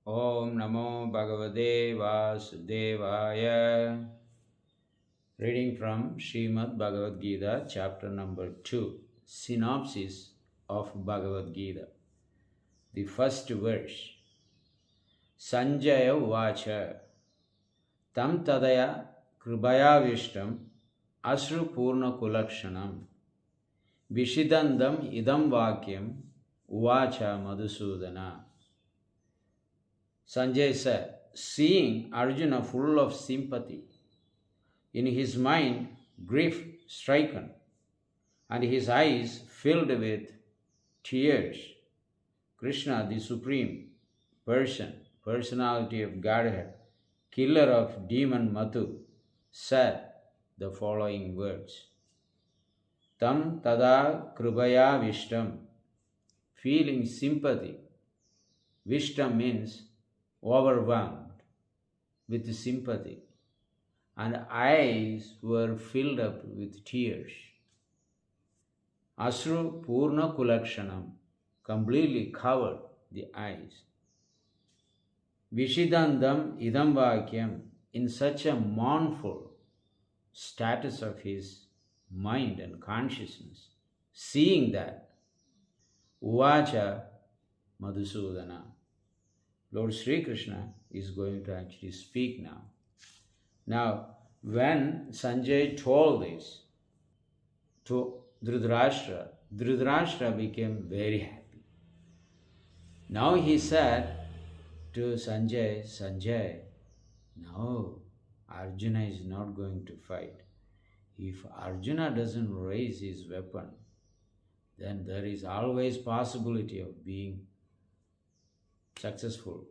Om Namo Bhagavate Vasudevaya. Reading from Srimad Bhagavad Gita, chapter number 2, synopsis of Bhagavad Gita. The first verse. Sanjaya Uvacha Tam Tadaya Kribaya Vishtam Asru Purna Kulakshanam Vishidandam Idam Vakyam Uvacha Madhusudana. Sanjay said, seeing Arjuna full of sympathy, in his mind grief stricken, and his eyes filled with tears, Krsna, the Supreme Personality of Godhead, killer of demon Mathu, said the following words. Tam tada kribaya vishtam, feeling sympathy. Vishtam means overwhelmed with sympathy, and eyes were filled up with tears. Asru Purna Kulakshanam, completely covered the eyes. Vishidandam Idam Vakyam, in such a mournful status of his mind and consciousness, seeing that, Uvacha Madhusudana, Lord Sri Krishna is going to actually speak now. Now, when Sanjay told this to Dhritarashtra, Dhritarashtra became very happy. Now he said to Sanjay, Sanjay, no, Arjuna is not going to fight. If Arjuna doesn't raise his weapon, then there is always possibility of being successful.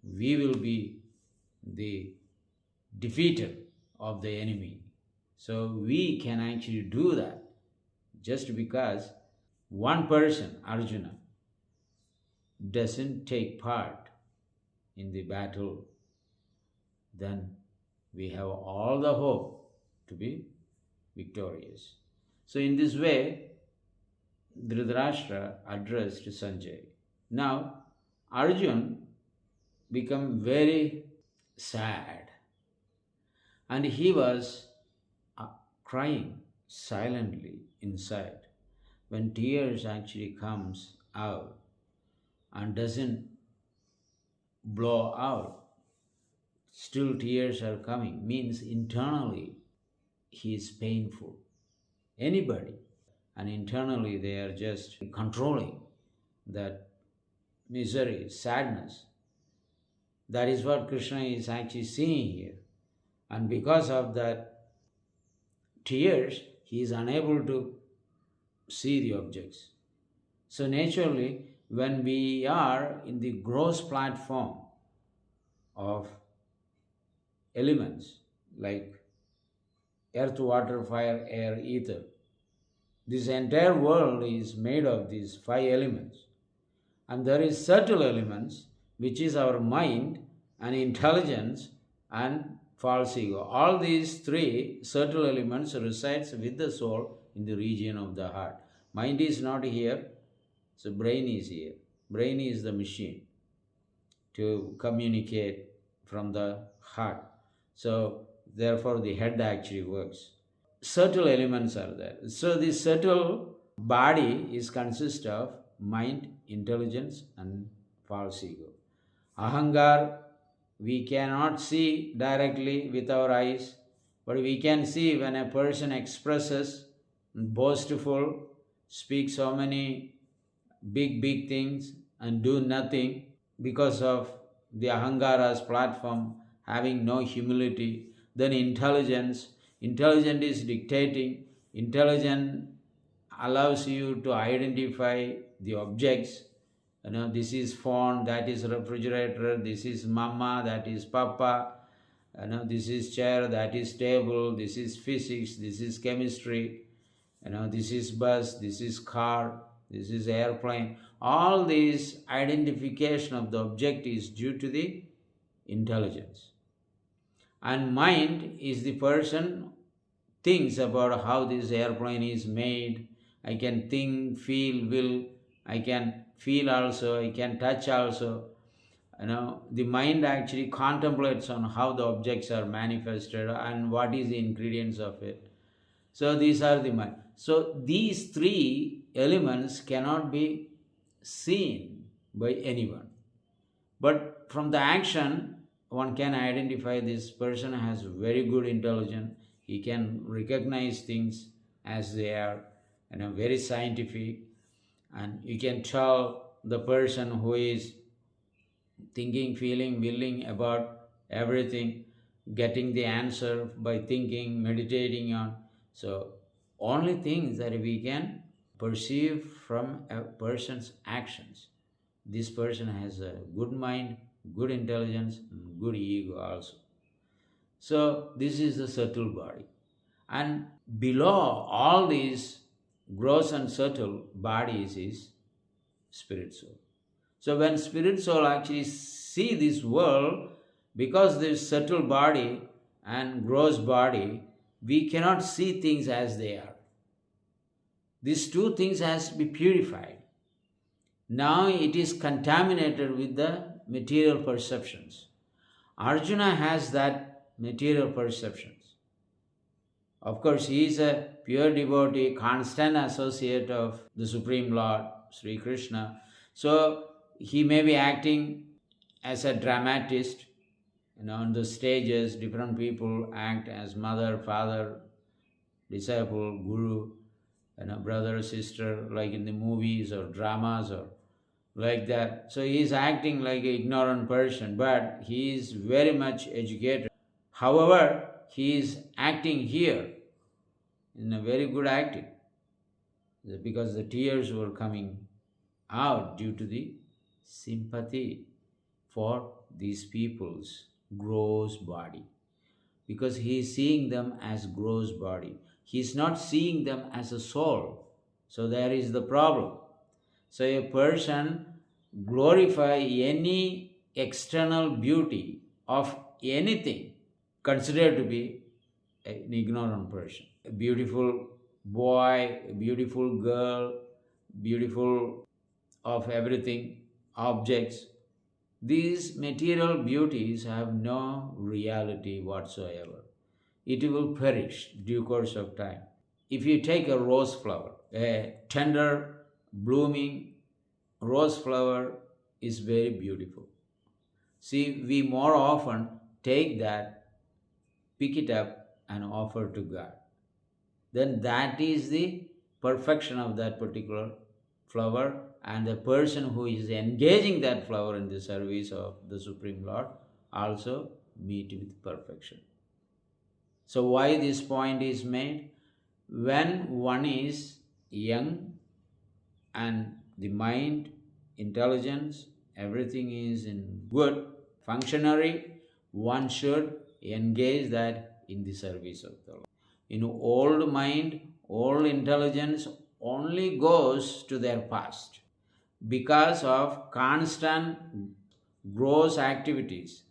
We will be the defeated of the enemy. So we can actually do that just because one person, Arjuna, doesn't take part in the battle, then we have all the hope to be victorious. So in this way, Dhritarashtra addressed Sanjay. Now, Arjuna became very sad, and he was crying silently inside. When tears actually comes out and doesn't blow out, still tears are coming, means internally he is painful. Anybody, and internally they are just controlling that misery, sadness. That is what Krishna is actually seeing here. And because of that tears, he is unable to see the objects. So naturally, when we are in the gross platform of elements like earth, water, fire, air, ether, this entire world is made of these 5 elements. And there is subtle elements, which is our mind and intelligence and false ego. All these 3 subtle elements resides with the soul in the region of the heart. Mind is not here, so brain is here. Brain is the machine to communicate from the heart. So therefore the head actually works. Subtle elements are there. So the subtle body is consist of mind, intelligence, and false ego. Ahangar, we cannot see directly with our eyes, but we can see when a person expresses boastful, speaks so many big things and do nothing because of the Ahangara's platform having no humility. Then intelligent is dictating. Intelligent allows you to identify the objects. This is phone, that is refrigerator, this is mama, that is papa, this is chair, that is table, this is physics, this is chemistry, this is bus, this is car, this is airplane. All these identification of the object is due to the intelligence. And mind is the person thinks about how this airplane is made. I can think, feel, will. I can feel also, I can touch also. the mind actually contemplates on how the objects are manifested and what is the ingredients of it. So these are the mind. So these three elements cannot be seen by anyone. But from the action, one can identify this person has very good intelligence. He can recognize things as they are, very scientific, and you can tell the person who is thinking, feeling, willing about everything, getting the answer by thinking, meditating on. So, only things that we can perceive from a person's actions. This person has a good mind, good intelligence, and good ego also. So, this is the subtle body. And below all these gross and subtle bodies is spirit soul. So when spirit soul actually see this world, because there is subtle body and gross body, we cannot see things as they are. These two things has to be purified. Now it is contaminated with the material perceptions. Arjuna has that material perceptions. Of course, he is a pure devotee, constant associate of the Supreme Lord, Sri Krishna. So he may be acting as a dramatist, on the stages, different people act as mother, father, disciple, guru, brother, sister, like in the movies or dramas or like that. So he is acting like an ignorant person, but he is very much educated. However, he is acting here in a very good acting because the tears were coming out due to the sympathy for these people's gross body, because he is seeing them as gross body. He is not seeing them as a soul. So there is the problem. So a person glorify any external beauty of anything considered to be an ignorant person. A beautiful boy, a beautiful girl, beautiful of everything, objects. These material beauties have no reality whatsoever. It will perish due course of time. If you take a rose flower, a tender, blooming rose flower is very beautiful. See, we more often take that, pick it up and offer to God. Then that is the perfection of that particular flower, and the person who is engaging that flower in the service of the Supreme Lord also meet with perfection. So why this point is made? When one is young and the mind, intelligence, everything is in good functionary, one should engage that in the service of the Lord. Old mind, old intelligence only goes to their past because of constant gross activities,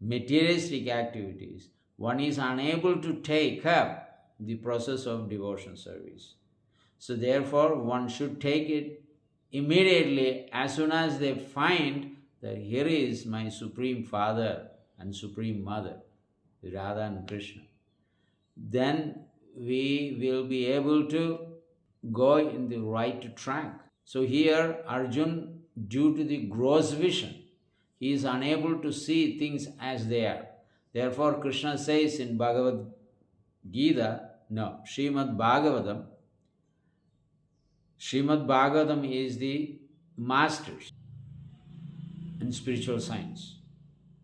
materialistic activities. One is unable to take up the process of devotion service. So therefore, one should take it immediately as soon as they find that here is my Supreme Father and Supreme Mother, Radha and Krishna. Then we will be able to go in the right track. So here Arjun, due to the gross vision, he is unable to see things as they are. Therefore Krishna says in Bhagavad Gita, no, Srimad Bhagavatam is the masters in spiritual science.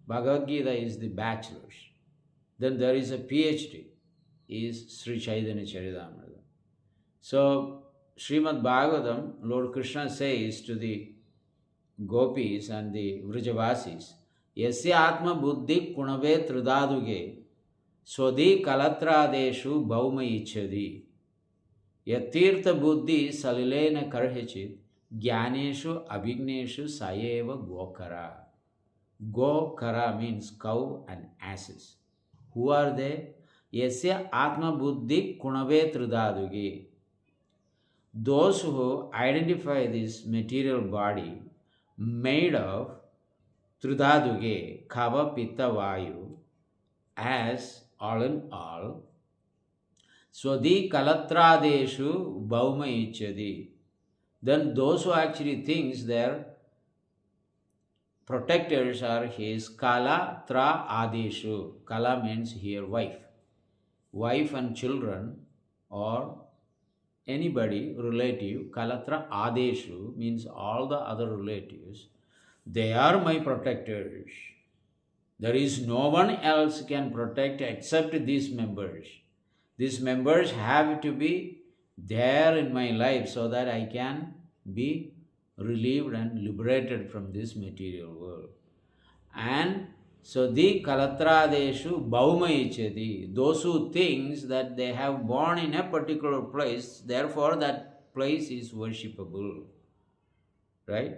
Bhagavad Gita is the bachelor's. Then there is a PhD, is Sri Chaitanya Charitamrita. So Srimad Bhagavatam, Lord Krishna says to the gopis and the Vrajavasis, Yasya Atma Buddhi Kunave Tridaduge Swadi Kalatradeshu Bhauma Ichadi Yatirtha Buddhi Salilena Karhechit Gyaneshu Abhigneshu Sayeva Gokara. Gokara means cow and asses. Who are they? Yasya Atma Buddhi Kunave Tridaduge. Those who identify this material body made of Tridhaduge, kapha, pitta, vayu, as all in all, swadi kalatradeshu bhauma ichadi. Then those who actually thinks their protectors are his kala tra adeshu. Kala means here wife. Wife and children or anybody relative, kalatra adeshu means all the other relatives, they are my protectors. There is no one else can protect except these members. These members have to be there in my life so that I can be relieved and liberated from this material world. And so the kalatradeshu bhauma ichati, those who thinks that they have born in a particular place, therefore that place is worshipable. Right?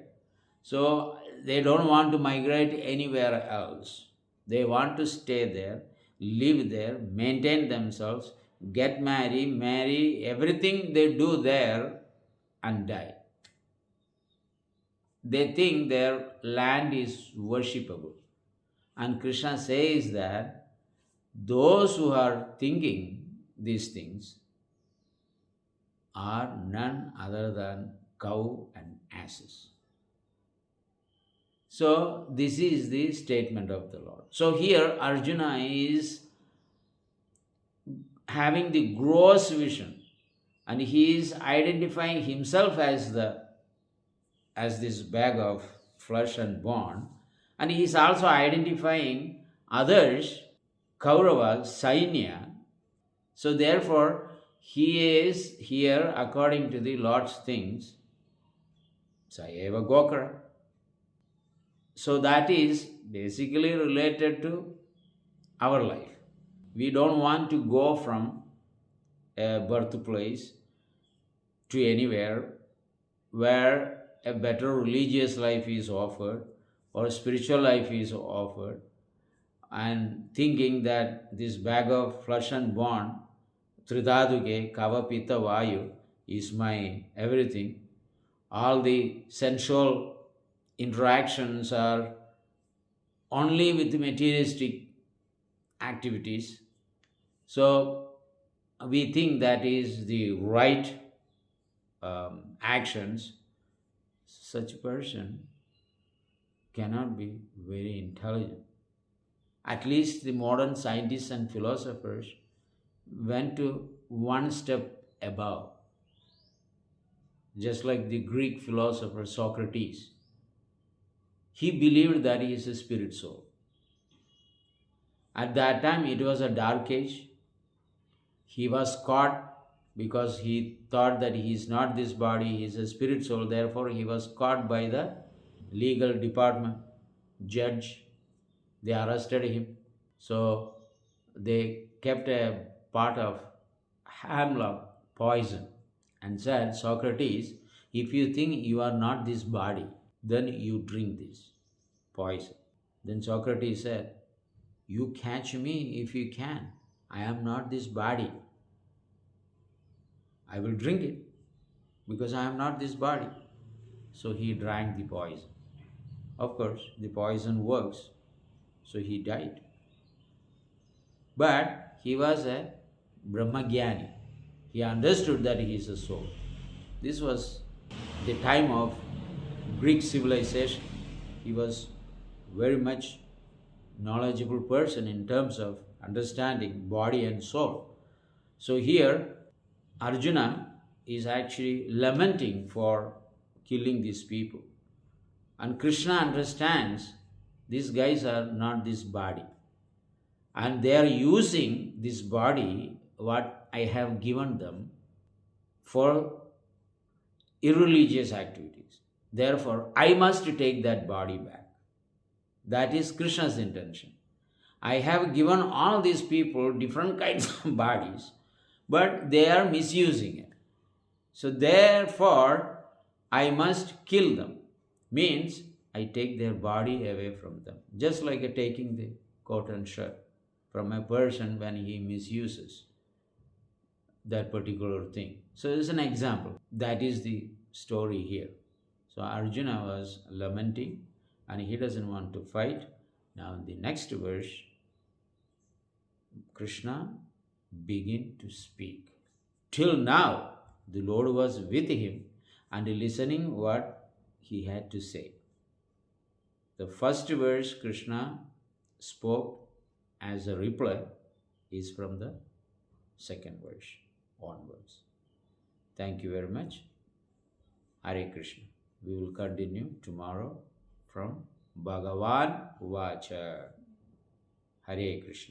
So they don't want to migrate anywhere else. They want to stay there, live there, maintain themselves, get married, marry, everything they do there and die. They think their land is worshipable. And Krishna says that those who are thinking these things are none other than cow and asses. So, this is the statement of the Lord. So, here Arjuna is having the gross vision and he is identifying himself as this bag of flesh and bone, and he is also identifying others, Kauravas, Sainya. So therefore, he is here according to the Lord's things, Sayeva Gokara. So that is basically related to our life. We don't want to go from a birthplace to anywhere where a better religious life is offered or spiritual life is offered, and thinking that this bag of flesh and bone, Tridhaduke, kapha, pitta, vayu, is my everything. All the sensual interactions are only with materialistic activities. So we think that is the right actions. Such a person cannot be very intelligent. At least the modern scientists and philosophers went to one step above. Just like the Greek philosopher Socrates, he believed that he is a spirit soul. At that time, it was a dark age. He was caught because he thought that he is not this body, he is a spirit soul. Therefore, he was caught by the legal department, judge. They arrested him. So they kept a part of hemlock poison and said, Socrates, if you think you are not this body, then you drink this poison. Then Socrates said, you catch me if you can. I am not this body. I will drink it because I am not this body. So he drank the poison. Of course, the poison works. So he died. But he was a Brahmagyani. He understood that he is a soul. This was the time of Greek civilization. He was very much knowledgeable person in terms of understanding body and soul. So here Arjuna is actually lamenting for killing these people. And Krishna understands these guys are not this body. And they are using this body, what I have given them, for irreligious activities. Therefore, I must take that body back. That is Krishna's intention. I have given all these people different kinds of bodies, but they are misusing it. So therefore, I must kill them. Means, I take their body away from them. Just like taking the coat and shirt from a person when he misuses that particular thing. So this is an example. That is the story here. So Arjuna was lamenting and he doesn't want to fight. Now, in the next verse, Krishna began to speak. Till now, the Lord was with him and listening what he had to say. The first verse Krishna spoke as a reply is from the second verse onwards. Thank you very much. Hare Krishna. We will continue tomorrow from Bhagavan Vacha. Hare Krishna.